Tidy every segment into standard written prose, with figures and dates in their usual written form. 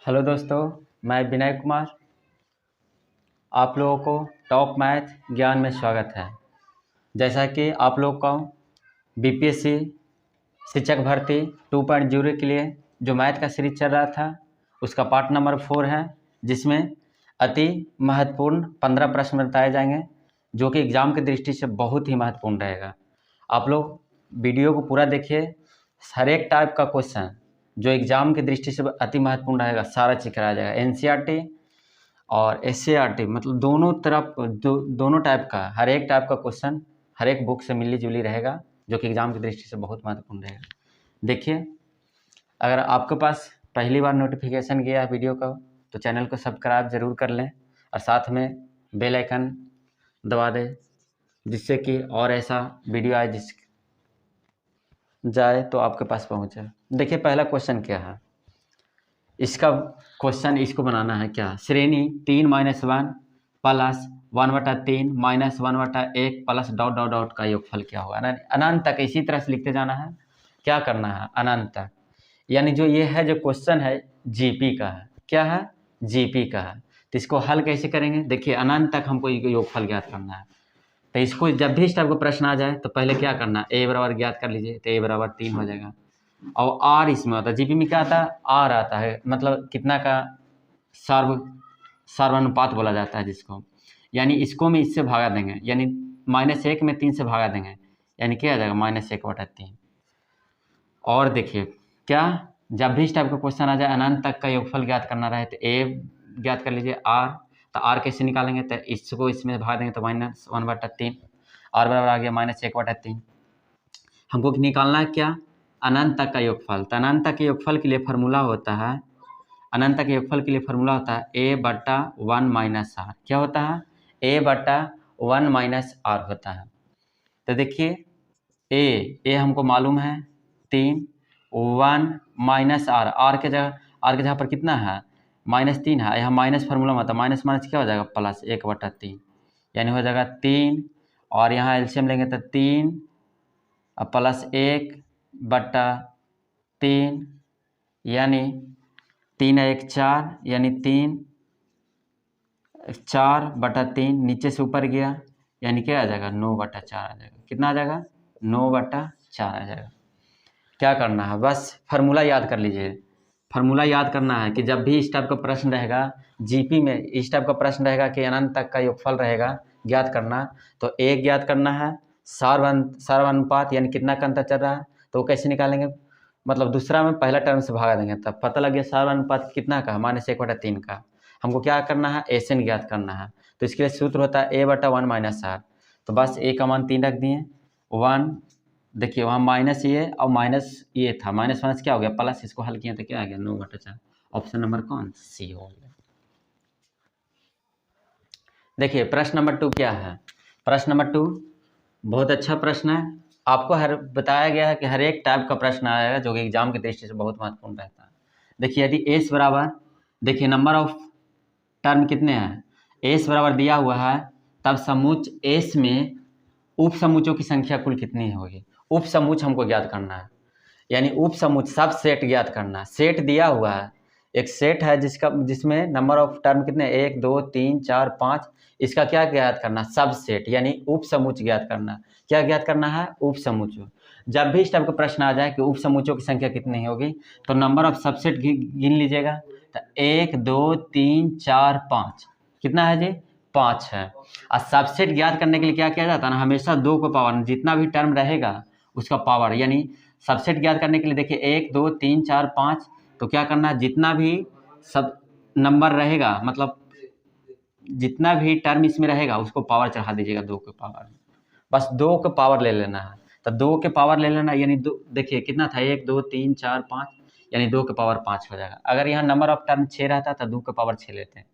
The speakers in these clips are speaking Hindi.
हेलो दोस्तों, मैं विनय कुमार। आप लोगों को टॉप मैथ ज्ञान में स्वागत है। जैसा कि आप लोग का बीपीएससी शिक्षक भर्ती 2.0 के लिए जो मैथ का सीरीज चल रहा था उसका पार्ट नंबर 4 है, जिसमें अति महत्वपूर्ण 15 प्रश्न बताए जाएंगे जो कि एग्ज़ाम की दृष्टि से बहुत ही महत्वपूर्ण रहेगा। आप लोग वीडियो को पूरा देखिए। हर एक टाइप का क्वेश्चन जो एग्ज़ाम की दृष्टि से अति महत्वपूर्ण रहेगा सारा चीज कराया जाएगा। एनसीईआरटी और एससीईआरटी मतलब दोनों तरफ दोनों टाइप का हर एक टाइप का क्वेश्चन हर एक बुक से मिली जुली रहेगा जो कि एग्ज़ाम की दृष्टि से बहुत महत्वपूर्ण रहेगा। देखिए, अगर आपके पास पहली बार नोटिफिकेशन गया है वीडियो का तो चैनल को सब्सक्राइब ज़रूर कर लें और साथ में बेल आइकन दबा दें, जिससे कि और ऐसा वीडियो आए जिस जाए तो आपके पास पहुंचे। देखिए, पहला क्वेश्चन क्या है। इसका क्वेश्चन इसको बनाना है क्या, श्रेणी 3-1 plus 1/3 minus 1/1 plus dot dot dot का योगफल क्या होगा। अनंत तक इसी तरह से लिखते जाना है। क्या करना है, अनंत तक। यानी जो ये है जो क्वेश्चन है जीपी का है। क्या है, जीपी का है। तो इसको हल कैसे करेंगे। देखिए, अनंत तक हमको योगफल ज्ञात करना है। तो इसको जब भी इस टाइप का प्रश्न आ जाए तो पहले क्या करना है, ए बराबर ज्ञात कर लीजिए। तो ए बराबर 3 हो जाएगा। और आर इसमें आता है, जीपी में क्या आता है, आर आता है, मतलब कितना का सर्वानुपात बोला जाता है जिसको। यानी इसको में इससे भागा देंगे, यानी -1 में 3 से भागा देंगे, यानी क्या आ जाएगा -1/3। और देखिए, क्या जब भी इस टाइप का क्वेश्चन आ जाए अनंत तक का योगफल ज्ञात करना रहे तो ए ज्ञात कर लीजिए। आर, तो आर कैसे निकालेंगे, तो इसको इसमें भाग देंगे तो -1/3। आर बराबर आ गया -1/3। हमको निकालना है क्या, अनंत तक का योगफल। तो अनंत तक के योगफल के लिए फार्मूला होता है, अनंत तक के योगफल के लिए फार्मूला होता है a/1 - r। क्या होता है, a/1 - r होता है। तो देखिए, ए हमको मालूम है 3, 1 - r के जगह पर कितना है -3 है। यहाँ माइनस फार्मूला में होता है, माइनस माइनस क्या हो जाएगा +1/3, यानी हो जाएगा 3। और यहाँ एलसीएम लेंगे तो 3 और +1/3 यानी 3 1 4, यानी 4/3 नीचे से ऊपर गया, यानी क्या आ जाएगा 9/4 आ जाएगा। कितना आ जाएगा 9/4 आ जाएगा। क्या करना है, बस फार्मूला याद कर लीजिए। फार्मूला याद करना है कि जब भी इस टाइप का प्रश्न रहेगा जीपी में, इस टाइप का प्रश्न रहेगा कि अनंत तक का योगफल रहेगा ज्ञात करना, तो एक ज्ञात करना है सर्वानुपात, यानी कितना का अंतर चल रहा है। तो वो कैसे निकालेंगे, मतलब दूसरा में पहला टर्म से भागा देंगे, तब पता लग गया सर्वानुपात कितना का, -1/3 का। हमको क्या करना है, एसएन ज्ञात करना है। तो इसके लिए सूत्र होता है a/1 - r। तो बस a का मान 3 रख दिए, 1। देखिए वहाँ माइनस ये और माइनस ये था, माइनस माइनस क्या हो गया प्लस, इसको हल किया तो क्या आ गया 9/4। ऑप्शन नंबर कौन, सी हो गया। देखिए, प्रश्न नंबर 2 क्या है। प्रश्न नंबर 2 बहुत अच्छा प्रश्न है। आपको बताया गया है कि हर एक टाइप का प्रश्न आएगा जो कि एग्जाम की दृष्टि से बहुत महत्वपूर्ण रहता है। देखिए, यदि एस बराबर, देखिए नंबर ऑफ टर्म कितने हैं, एस बराबर दिया हुआ है, तब समुच्च एस में उप समुच्चों की संख्या कुल कितनी होगी। उप समुच्च हमको ज्ञात करना है, यानी उप समुच्च सब सेट ज्ञात करना है। सेट दिया हुआ है, एक सेट है जिसमें नंबर ऑफ टर्म कितने, 1 2 3 4 5। इसका क्या ज्ञात करना, सब सेट, यानी उप समुच्च ज्ञात करना। क्या ज्ञात करना है, उप समुच्च। जब भी इस टाइप का प्रश्न आ जाए कि उप समुच्चों की संख्या कितनी होगी, तो नंबर ऑफ सबसेट गिन लीजिएगा। तो 1 2 3 4 5 कितना है जी, 5 है। और सबसेट ज्ञात करने के लिए क्या किया जाता है ना, हमेशा 2 को पावर, जितना भी टर्म रहेगा उसका पावर, यानी सबसेट ज्ञात करने के लिए देखिए 1 2 3 4 5, तो क्या करना है, जितना भी सब नंबर रहेगा, मतलब जितना भी टर्म इसमें रहेगा उसको पावर चढ़ा दीजिएगा 2 के पावर में। बस 2 के पावर ले लेना है। तो 2 के पावर ले लेना, यानी देखिए कितना था, 1 2 3 4 5, यानी 2 के पावर 5 हो जाएगा। अगर यहाँ नंबर ऑफ टर्म 6 रहता तो 2 के पावर 6 लेते हैं,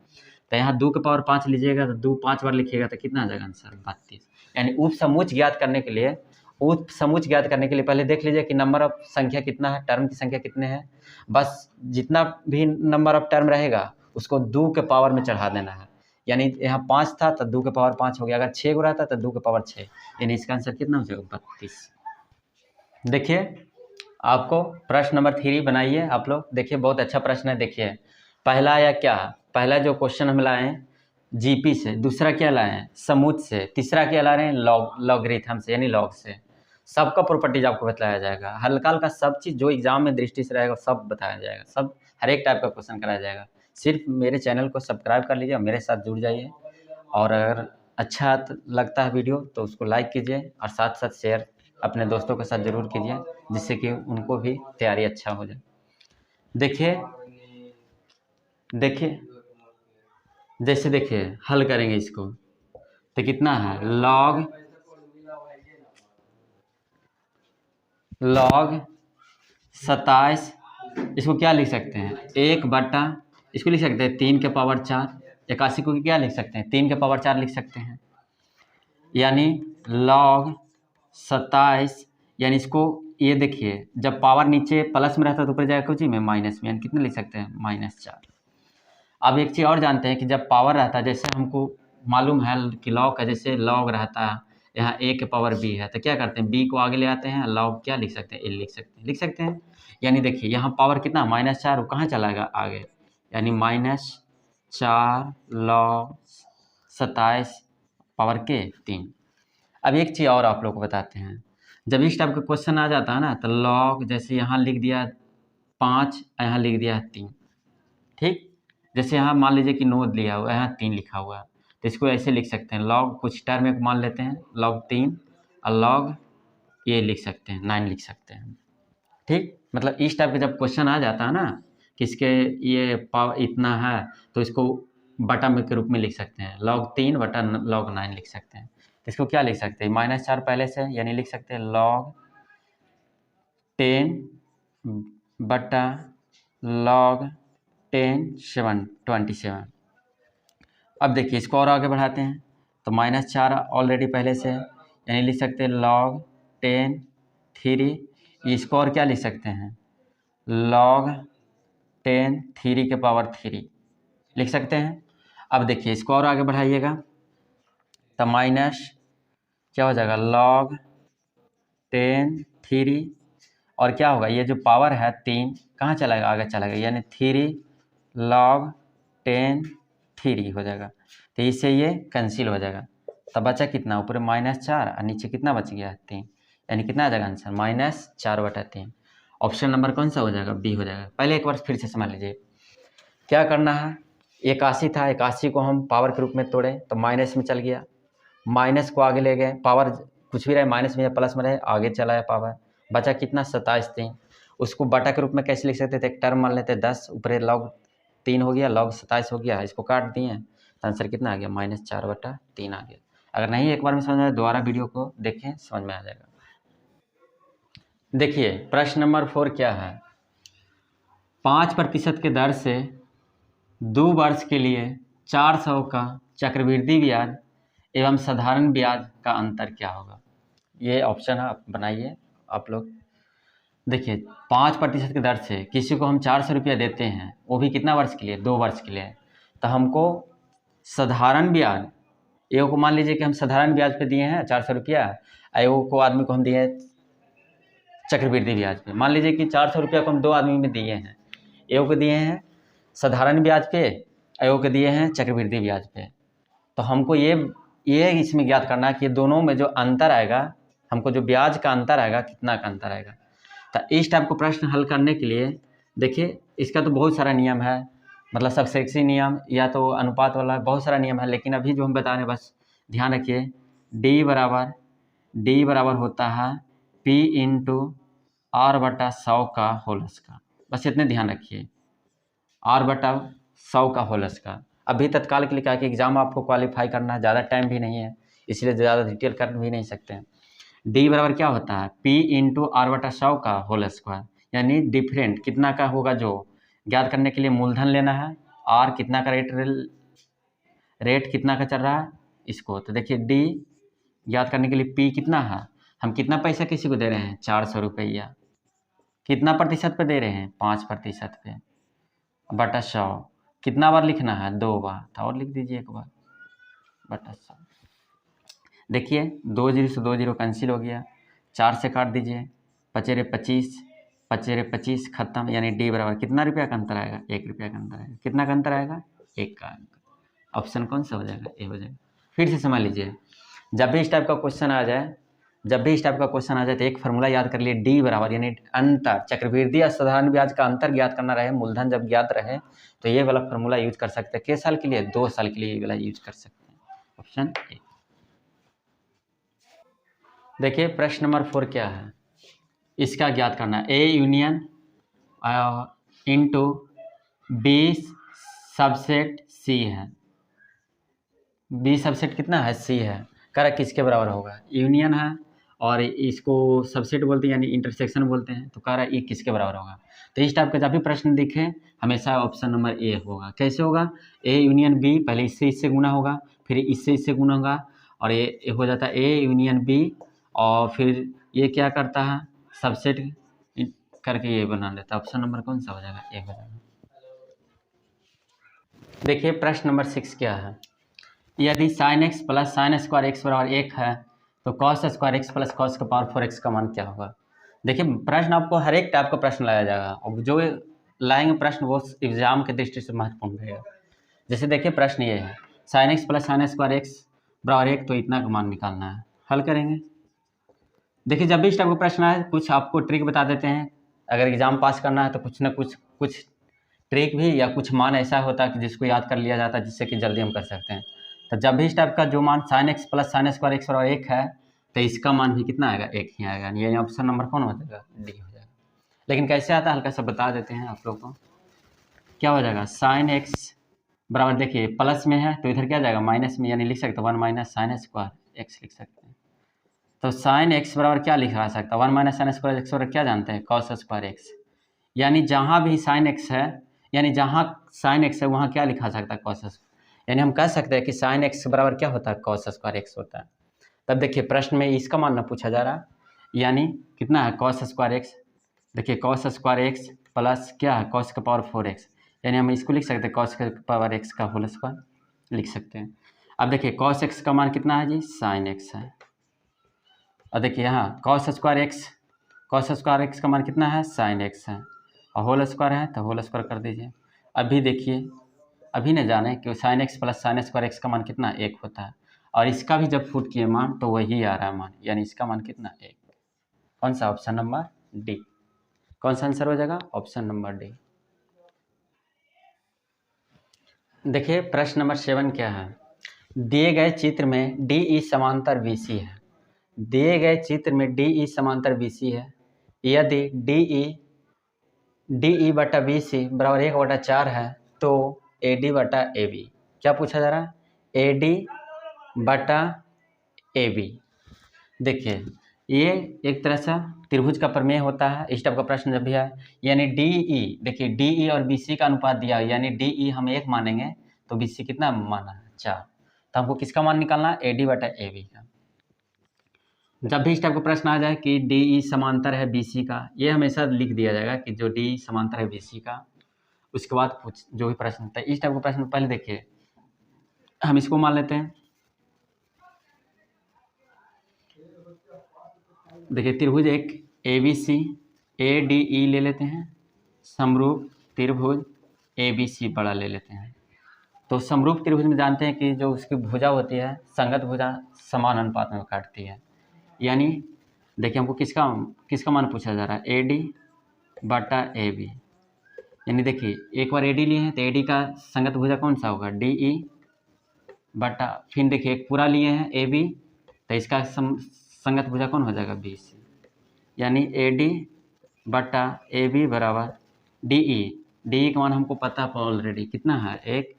तो यहाँ 2 के पावर 5 लीजिएगा, तो 2 5 बार लिखिएगा तो कितना आ जाएगा आंसर 32। यानी उप समुच्च ज्ञात करने के लिए, उप समुच्च ज्ञात करने के लिए पहले देख लीजिए कि नंबर ऑफ संख्या कितना है, टर्म की संख्या कितने हैं। बस जितना भी नंबर ऑफ टर्म रहेगा उसको 2 के पावर में चढ़ा देना है। यानी यहाँ 5 था तो 2 के पावर 5 हो गया, अगर 6 को रहता तो 2 के पावर 6, यानी इसका आंसर कितना हो जाएगा 32। देखिए, आपको प्रश्न नंबर 3 बनाइए आप लोग। देखिए, बहुत अच्छा प्रश्न है। देखिए, पहला आया क्या, पहला जो क्वेश्चन हम लाए हैं जीपी से, दूसरा क्या लाए हैं समूच से, तीसरा क्या ला रहे हैं लॉगरिथम से यानी लॉग से। सबका प्रॉपर्टीज आपको बताया जाएगा, हल्का हल्का सब चीज़ जो एग्जाम में दृष्टि से रहेगा सब बताया जाएगा, सब हर एक टाइप का क्वेश्चन कराया जाएगा। सिर्फ मेरे चैनल को सब्सक्राइब कर लीजिए और मेरे साथ जुड़ जाइए, और अगर अच्छा लगता है वीडियो तो उसको लाइक कीजिए और साथ साथ शेयर अपने दोस्तों के साथ ज़रूर कीजिए, जिससे कि उनको भी तैयारी अच्छा हो जाए। देखिए देखिए जैसे देखिए हल करेंगे इसको तो कितना है लॉग 27, इसको क्या लिख सकते हैं 1/, इसको लिख सकते हैं 3 के पावर 4, 81 को क्या लिख सकते हैं 3 के पावर 4 लिख सकते हैं, यानी log 27, यानी इसको ये देखिए जब पावर नीचे प्लस में रहता है तो ऊपर जाएगा कुछ ही में माइनस में, यानी कितने लिख सकते हैं -4। अब एक चीज़ और जानते हैं कि जब पावर रहता है, जैसे हमको मालूम है कि log का जैसे log रहता है यहाँ a के पावर b है, तो क्या करते हैं b को आगे ले आते हैं, log क्या लिख सकते हैं l लिख सकते हैं। यानी देखिए यहाँ पावर कितना -4, वो कहाँ चला गया आगे, यानी -4 log 27 पावर के 3। अब एक चीज़ और आप लोग को बताते हैं, जब इस टाइप का क्वेश्चन आ जाता है ना तो log जैसे यहाँ लिख दिया 5, यहाँ लिख दिया 3, ठीक। जैसे यहाँ मान लीजिए कि 9 लिया हुआ है, यहाँ 3 लिखा हुआ है, तो इसको ऐसे लिख सकते हैं log कुछ टर्म एक मान लेते हैं log 3 और log ये लिख सकते हैं 9 लिख सकते हैं, ठीक। मतलब इस टाइप का जब क्वेश्चन आ जाता है ना कि इसके ये पावर इतना है तो इसको बटा में के रूप में लिख सकते हैं, log 3 बटा log 9 लिख सकते हैं। तो इसको क्या लिख सकते हैं -4 पहले से, यानी लिख सकते हैं log 10 बटा log 10 27। अब देखिए इसको और आगे बढ़ाते हैं तो -4 ऑलरेडी पहले से है, यानी लिख सकते हैं log 10 3, इसको और क्या लिख सकते हैं log 10 3 के पावर 3 लिख सकते हैं। अब देखिए इसको और आगे बढ़ाइएगा तो माइनस क्या हो जाएगा log 10 3, और क्या होगा ये जो पावर है 3 कहाँ चला गया आगे चला गया, यानी 3 log 10 3 हो जाएगा, तो इससे ये कैंसिल हो जाएगा। तब बचा कितना ऊपर -4 और नीचे कितना बच गया 3, यानी कितना आ जाएगा आंसर -4/3। ऑप्शन नंबर कौन सा हो जाएगा बी हो जाएगा। पहले एक बार फिर से समझ लीजिए क्या करना है, 81 था, 81 को हम पावर के रूप में तोड़े तो माइनस में चल गया, माइनस को आगे ले गए, पावर कुछ भी रहे माइनस में या प्लस में रहे आगे चला है पावर, बचा कितना 27 3, उसको बटा के रूप में कैसे लिख सकते थे, एक टर्म मान लेते 10 ऊपर log 3 हो गया log 27 हो गया, इसको काट दिए तो आंसर कितना आ गया -4/3 आ गया। अगर नहीं एक बार में समझ में आए दोबारा वीडियो को देखें समझ में आ जाएगा। देखिए प्रश्न नंबर 4 क्या है, 5% के दर से 2 वर्ष के लिए 400 का चक्रवृद्धि ब्याज एवं साधारण ब्याज का अंतर क्या होगा। ये ऑप्शन है, आप बनाइए आप लोग। देखिए 5% के दर से किसी को हम 400 रुपया देते हैं, वो भी कितना वर्ष के लिए 2 वर्ष के लिए, तो हमको साधारण ब्याज, एगो को मान लीजिए कि हम साधारण ब्याज पे दिए हैं 400 रुपया, एगो को आदमी को हम दिए चक्रवृद्धि ब्याज पे। मान लीजिए कि 400 रुपया को हम 2 आदमी में दिए हैं, एगो को दिए हैं साधारण ब्याज पे, एगो को दिए हैं चक्रवृद्धि ब्याज पे। तो हमको ये इसमें ज्ञात करना है कि दोनों में जो अंतर आएगा, हमको जो ब्याज का अंतर आएगा कितना का अंतर आएगा। तो इस टाइप को प्रश्न हल करने के लिए देखिए इसका तो बहुत सारा नियम है, मतलब सबसेक्सी नियम या तो अनुपात वाला बहुत सारा नियम है, लेकिन अभी जो हम बता रहे हैं बस ध्यान रखिए D बराबर होता है P इंटू R/100 का होल स्क्वायर, बस इतने ध्यान रखिए R/100 का होल स्क्वायर। अभी तत्काल के लिए क्या कि एग्जाम आपको क्वालिफाई करना है, ज़्यादा टाइम भी नहीं है इसलिए ज़्यादा डिटेल कर भी नहीं सकते हैं। D बराबर क्या होता है P इंटू R/100 का होल स्क्वायर, यानी डिफरेंट कितना का होगा जो ज्ञात करने के लिए मूलधन लेना है, R कितना का रेट कितना का चल रहा है इसको, तो देखिए D ज्ञात करने के लिए P कितना है, हम कितना पैसा किसी को दे रहे हैं 400 रुपया, कितना प्रतिशत पे दे रहे हैं 5% पे, बटा 100 कितना बार लिखना है 2 बार, तो और लिख दीजिए 1 बार बटा 100। देखिए 2 0 से 2 0 कैंसिल हो गया, 4 से काट दीजिए, बचे रहे 25, 25 25 खत्म, यानी डी बराबर कितना रुपया का अंतर आएगा, 1 रुपया का अंतर आएगा। कितना का अंतर आएगा, 1 का। ऑप्शन कौन सा हो जाएगा, ए हो जाएगा। फिर से समझ लीजिए, जब भी इस टाइप का क्वेश्चन आ जाए, तो एक फार्मूला याद कर लिए, डी बराबर यानी अंतर, चक्रवृद्धि और साधारण ब्याज का अंतर ज्ञात करना रहे, मूलधन जब ज्ञात रहे तो ये वाला फार्मूला यूज कर सकते हैं। किस साल के लिए, 2 साल के लिए ये वाला यूज कर सकते हैं। Option A. देखिए प्रश्न नंबर 4 क्या है, इसका ज्ञात करना है। A union into B subset C है। बी सबसेट कितना है, सी है। कह रहा किसके बराबर होगा, यूनियन है और इसको सबसेट बोलते हैं यानी इंटरसेक्शन बोलते हैं, तो कह रहा है ये किसके बराबर होगा। तो इस टाइप का जब भी प्रश्न दिखे हमेशा ऑप्शन नंबर ए होगा। कैसे होगा, ए यूनियन बी, पहले इससे गुना होगा, फिर इससे गुना होगा और ये हो जाता है ए यूनियन बी, और फिर ये क्या करता है, सबसेट करके ये बना देता है। ऑप्शन नंबर कौन सा हो जाएगा, ए हो जाएगा। देखिए प्रश्न नंबर 6 क्या है, यदि sine x plus sine square x बराबर 1 है तो cos square x plus cos का पावर 4 एक्स का मान क्या होगा। देखिए प्रश्न आपको हर एक टाइप का प्रश्न लाया जाएगा और जो लाएंगे प्रश्न वो एग्जाम के दृष्टि से महत्वपूर्ण रहेगा। जैसे देखिए प्रश्न ये है, sine x plus sine square x बराबर 1 तो इतना का मान निकालना है, हल करेंगे। देखिए जब भी इस टाइप का प्रश्न आए कुछ आपको ट्रिक बता देते हैं, अगर एग्जाम पास करना है तो कुछ ना कुछ ट्रिक भी या कुछ मान ऐसा होता है कि जिसको याद कर लिया जाता है जिससे कि जल्दी हम कर सकते हैं। तो जब भी इस टाइप का जो मान sine x plus sine square x बराबर 1 है तो इसका मान भी कितना आएगा, 1 ही आएगा, यानी ऑप्शन नंबर कौन हो जाएगा, डी हो जाएगा। लेकिन कैसे आता है हल्का सा बता देते हैं आप लोग को। क्या हो जाएगा, साइन एक्स बराबर, देखिए प्लस में है तो इधर क्या जाएगा माइनस में, यानी लिख सकते हैं 1 माइनस साइन स्क्वायर एक्स लिख सकते हैं। तो साइन एक्स बराबर क्या लिखा सकता है, 1 माइनस साइन स्क्वायर एक्स बराबर क्या जानते हैं, कॉस स्क्वायर एक्स। यानी जहाँ भी साइन एक्स है, यानी जहाँ साइन एक्स है वहाँ क्या लिखा सकता है, कॉस स्क्वायर। यानी हम कह सकते हैं कि साइन एक्स बराबर क्या होता है, कॉस स्क्वायर एक्स होता है। तब देखिए प्रश्न में इसका मान ना पूछा जा रहा, यानी कितना है, कॉस स्क्वायर एक्स। देखिए कॉस स्क्वायर एक्स प्लस क्या है, कॉस का पावर 4 एक्स, यानी हम इसको लिख सकते हैं कॉस का पावर एक्स का होल स्क्वायर लिख सकते हैं। अब देखिए कॉस एक्स का मान कितना है जी, साइन एक्स है। और देखिए यहाँ कॉस स्क्वायर एक्स का मान कितना है, साइन एक्स है, और होल स्क्वायर है तो होल स्क्वायर कर दीजिए। अभी देखिए, अभी न जाने कि sine x plus sine square x का मान कितना, 1 होता है, और इसका भी जब फुट किए मान तो वही आ रहा है मान, यानी इसका मान कितना, 1। कौन सा, ऑप्शन नंबर डी। कौन सा आंसर हो जाएगा, ऑप्शन नंबर डी। देखिए प्रश्न नंबर 7 क्या है, दिए गए चित्र में डी ई समांतर बी सी है। दिए गए चित्र में डी ई समांतर बी सी है, यदि डी ई बटा बी सी बराबर 1/4 है तो ए डी बटा ए बी, क्या पूछा जा रहा है, ए डी बटा ए बी। देखिए ये एक तरह से त्रिभुज का प्रमेय होता है, इस टाइप का प्रश्न जब भी है, यानी डी ई, देखिए डी ई और बी सी का अनुपात दिया है, यानी डी ई हम 1 मानेंगे तो बी सी कितना माना है, 4। तो हमको किसका मान निकालना है, ए डी बटा ए बी का। जब भी इस टाइप का प्रश्न आ जाए कि डी ई समांतर है बी सी का, ये हमेशा लिख दिया जाएगा कि जो डी समांतर है बी सी का, उसके बाद जो भी प्रश्न होता है इस टाइप का प्रश्न पहले देखिए हम इसको मान लेते हैं। देखिए त्रिभुज एक A B C A D E ले लेते हैं, समरूप त्रिभुज ए बी सी बड़ा ले लेते हैं। तो समरूप त्रिभुज में जानते हैं कि जो उसकी भुजा होती है संगत भुजा समान अनुपात में काटती है, यानी देखिए हमको किसका मान पूछा जा रहा है, ए डी बटा ए बी। यानी देखिए एक बार ए डी लिए हैं तो ए डी का संगत भुजा कौन सा होगा, डी ई बटा, फिर देखिए एक पूरा लिए हैं ए बी तो इसका संगत भुजा कौन हो जाएगा, बी सी। यानी ए डी बटा ए बी बराबर डी ई का मान हमको पता है ऑलरेडी कितना है, 1,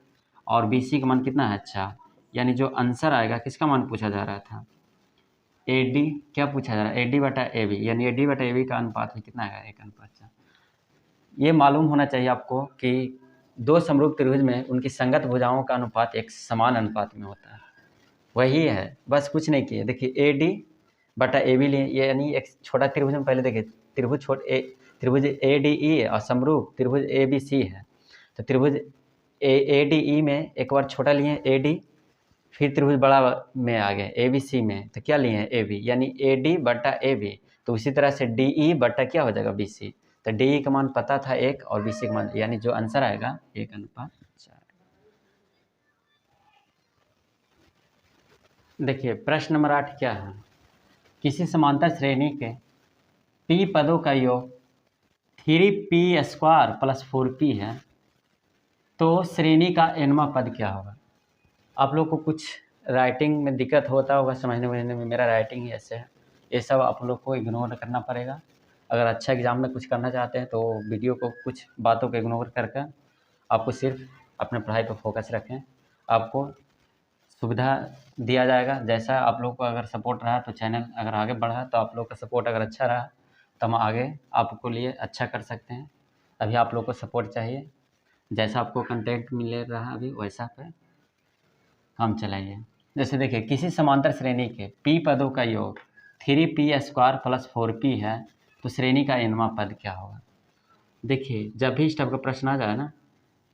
और बी सी का मान कितना है, 4। यानी जो आंसर आएगा किसका मान पूछा जा रहा था, ए डी, क्या पूछा जा रहा है, ए डी बटा ए बी, यानी ए डी बटा ए बी का अनुपात भी कितना आएगा, 1:4। ये मालूम होना चाहिए आपको कि दो समरूप त्रिभुज में उनकी संगत भुजाओं का अनुपात एक समान अनुपात में होता है, वही है, बस कुछ नहीं किए। देखिए ए डी बटा ए बी लिए, यानी एक छोटा त्रिभुज में पहले देखिए त्रिभुज ए डी ई और समरूप त्रिभुज ए बी सी है, तो त्रिभुज ए डी ई में एक बार छोटा लिए ए डी, फिर त्रिभुज बड़ा में आ गए ए बी सी में तो क्या लिए हैं, ए बी, यानी ए डी बटा ए बी। तो उसी तरह से डी ई बटा क्या हो जाएगा, बी सी। तो डी का मान पता था 1 और बी सी का मान, यानी जो आंसर आएगा 1:4। देखिए प्रश्न नंबर 8 क्या है, किसी समांतर श्रेणी के p पदों का योग 3p² + 4p है, तो श्रेणी का nवां पद क्या होगा। आप लोग को कुछ राइटिंग में दिक्कत होता होगा समझने में, मेरा राइटिंग ही ऐसे है, ये सब आप लोग को इग्नोर करना पड़ेगा। अगर अच्छा एग्जाम में कुछ करना चाहते हैं तो वीडियो को कुछ बातों को इग्नोर करके आपको सिर्फ अपने पढ़ाई पर फोकस रखें, आपको सुविधा दिया जाएगा। जैसा आप लोग को अगर सपोर्ट रहा तो चैनल अगर आगे बढ़ा, तो आप लोग का सपोर्ट अगर अच्छा रहा तो हम आगे आपको लिए अच्छा कर सकते हैं। अभी आप लोग को सपोर्ट चाहिए, जैसा आपको कंटेंट मिल रहा अभी वैसा पे काम चलाइए। जैसे देखिए किसी समांतर श्रेणी के p पदों का योग 3p² + 4p है, तो श्रेणी का nवां पद क्या होगा। देखिए जब भी इस टाइप का प्रश्न आ जाए ना,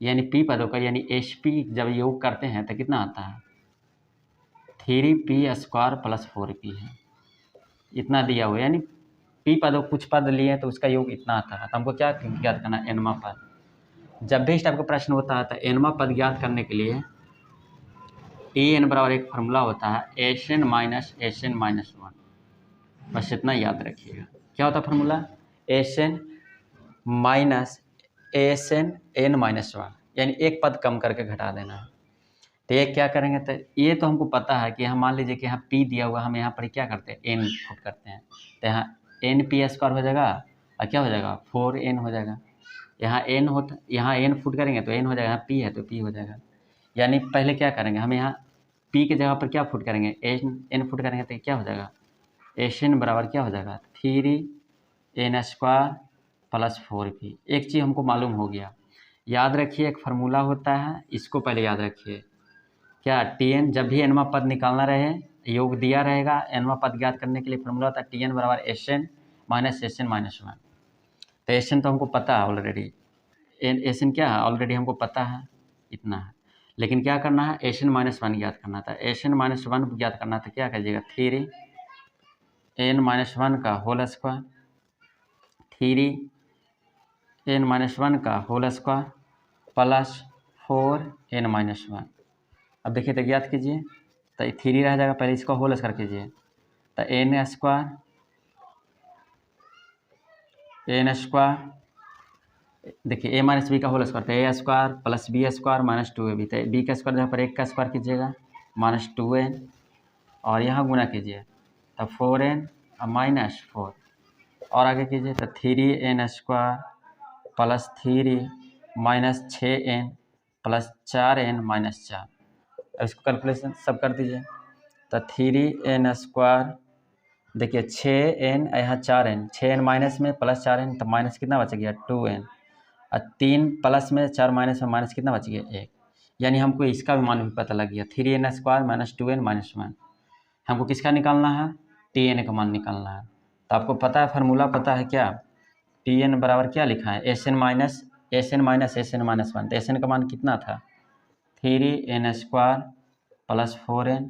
यानी p पदों का यानी HP जब योग करते हैं तो कितना आता है, 3p² + 4p है, इतना दिया हुआ, यानी p पदों कुछ पद लिए तो उसका योग इतना आता है। तो हमको क्या ज्ञात करना है, nवां पद। जब भी इस टाइप का प्रश्न होता है तो nवां पद ज्ञात करने के लिए Tn बराबर एक फार्मूला होता है Sn - Sn - 1, बस इतना याद रखिएगा। क्या होता है फार्मूला, Sn - Sn n - 1, यानी एक पद कम करके घटा देना है। तो ये क्या करेंगे, तो ये तो हमको पता है कि हम मान लीजिए कि यहाँ p दिया हुआ, हम यहाँ पर क्या करते हैं n फुट करते हैं, तो यहाँ np² हो जाएगा और क्या हो जाएगा 4n हो जाएगा। यहाँ n होता, यहाँ n फुट करेंगे तो n हो जाएगा, यहाँ p है तो p हो जाएगा। यानी पहले क्या करेंगे, हम यहाँ p की जगह पर क्या फुट करेंगे, n फुट करेंगे तो क्या हो जाएगा, Sn बराबर क्या हो जाएगा 3n² + 4p। एक चीज़ हमको मालूम हो गया, याद रखिए एक फार्मूला होता है, इसको पहले याद रखिए। क्या Tn, जब भी nवां पद निकालना रहे, योग दिया रहेगा, nवां पद ज्ञात करने के लिए फार्मूला होता है Tn बराबर Sn - Sn - 1। तो Sn तो हमको पता है ऑलरेडी, Sn क्या है ऑलरेडी हमको पता है, इतना है। लेकिन क्या करना है, Sn - 1 ज्ञात करना था। Sn - 1 ज्ञात करना था, क्या कीजिएगा 3n - 1 का होल स्क्वायर, 3n - 1 का होल स्क्वायर प्लस 4n - 1। अब देखिए तो ज्ञात कीजिए, तो 3 रह जाएगा, पहले इसका होल स्क्वायर कीजिए, तो n स्क्वायर देखिए a - b का होल स्क्वायर, तो a² + b² - 2ab, तो b का स्क्वायर जहाँ पर 1 का स्क्वायर कीजिएगा -2n, और यहाँ गुना कीजिए तो 4n और -4, और आगे कीजिए तो 3n² + 3 -6n + 4n - 4। अब इसको कैलकुलेशन सब कर दीजिए, तो 3n², देखिए 6n यहाँ 4n, 6n माइनस में प्लस 4n, तो माइनस कितना बच गया 2n, और 3 प्लस में 4 माइनस में माइनस कितना बच गया 1, यानी हमको इसका भी मान भी पता लग गया 3n² - 2n - 1। हमको किसका निकालना है, Tn का मान निकालना है। तो आपको पता है फार्मूला पता है क्या, Tn बराबर क्या लिखा है Sn - Sn - Sn - 1। तो Sn का मान कितना था 3n² + 4n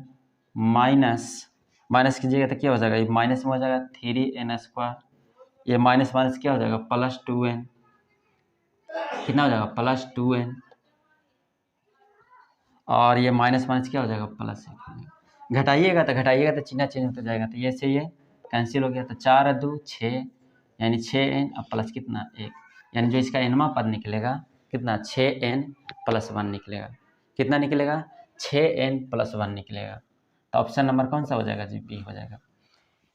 माइनस कीजिएगा तो क्या हो जाएगा, ये माइनस में हो जाएगा 3n², ये माइनस माइनस क्या हो जाएगा +2n, कितना हो जाएगा +2n, और ये माइनस माइनस क्या हो जाएगा +1। घटाइएगा तो चिन्ह चेंज होता जाएगा, तो ये से ये कैंसिल हो गया, तो 4 और 2 6, यानी 6n और प्लस कितना 1, यानी जो इसका nवां पद निकलेगा कितना 6n + 1 निकलेगा। कितना निकलेगा 6n + 1 निकलेगा। तो ऑप्शन नंबर कौन सा हो जाएगा जी, बी हो जाएगा।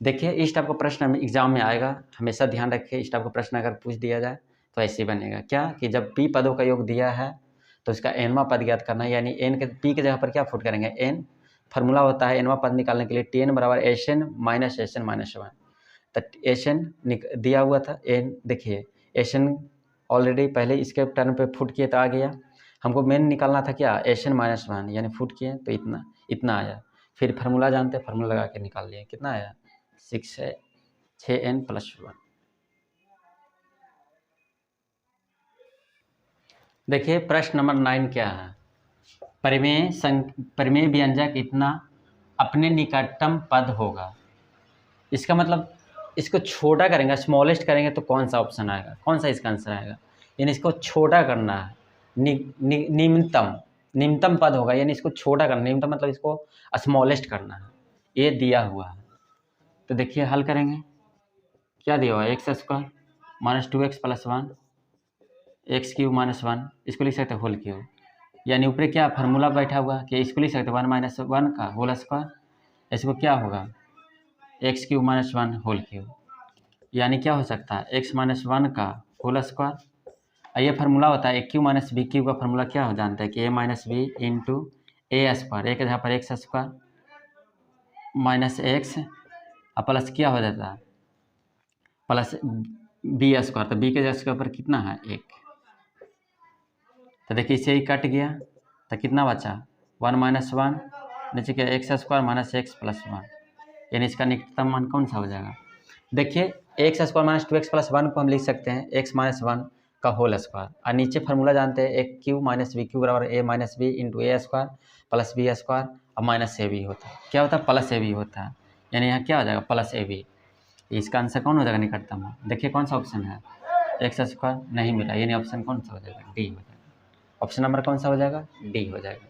देखिए इस टाइप का प्रश्न एग्जाम में आएगा, हमेशा ध्यान रखिए, इस टाइप का प्रश्न अगर पूछ दिया जाए तो ऐसे ही बनेगा। क्या कि जब p पदों का योग दिया है तो इसका nवां पद ज्ञात करना है, यानी n के p की जगह पर क्या फुट करेंगे n, फार्मूला होता है nवां पद निकालने के लिए Tn बराबर Sn - Sn - 1। तो Sn दिया हुआ था n, देखिए Sn ऑलरेडी पहले इसके टर्म पे फुट किए तो आ गया, हमको मेन निकालना था क्या Sn - 1, यानी फुट किए तो इतना आया, फिर फार्मूला जानते हैं, फार्मूला लगा के निकाल लिए, कितना आया 6n + 1। देखिए प्रश्न नंबर 9 क्या है, परिमेय व्यंजक इतना अपने निकटतम पद होगा। इसका मतलब इसको छोटा करेंगे, स्मॉलेस्ट करेंगे तो कौन सा ऑप्शन आएगा, कौन सा इसका आंसर आएगा? यानी इसको छोटा करना है, निम्नतम पद होगा, यानी इसको छोटा करना, निम्नतम मतलब इसको स्मॉलेस्ट करना है, ये दिया हुआ है। तो देखिए हल करेंगे, क्या दिया हुआ है, x square minus 2x plus 1 x cube minus 1, इसको लिख सकते हैं होल क्यूब, यानी ऊपर क्या फार्मूला बैठा हुआ कि इसको लिख सकते हैं 1 माइनस 1 का होल स्क्वायर, इसको क्या होगा x cube minus 1 whole cube, यानी क्या हो सकता है एक्स माइनस 1 का होल स्क्वायर। ये फार्मूला होता है ए क्यू माइनस बी क्यू का फार्मूला क्या हो जानता है कि ए माइनस बी इंटू ए स्क्वायर, ए के जगह पर एक्स स्क्वायर माइनस एक्स और प्लस क्या हो जाता है प्लस बी स्क्वायर, तो बी के जगह पर कितना है 1, तो देखिए इसे ही कट गया तो कितना बचा 1 माइनस 1 नीचे क्या x square minus x plus 1, यानी इसका निकटतम मान कौन सा हो जाएगा? देखिए x square minus 2x plus 1 को हम लिख सकते हैं एक्स माइनस 1 का होल स्क्वायर, और नीचे फार्मूला जानते हैं ए क्यू माइनस बी क्यू बराबर ए माइनस बी इंटू ए स्क्वायर प्लस बी स्क्वायर और माइनस ए बी होता है, क्या होता है प्लस ए बी होता है, यानी यहाँ क्या हो जाएगा प्लस ए बी। इसका आंसर कौन हो जाएगा निकटतम? देखिए कौन सा ऑप्शन है, एक्स स्क्वायर नहीं मिला, यानी ऑप्शन कौन सा हो जाएगा डी हो जाएगा, ऑप्शन नंबर कौन सा हो जाएगा डी हो जाएगा।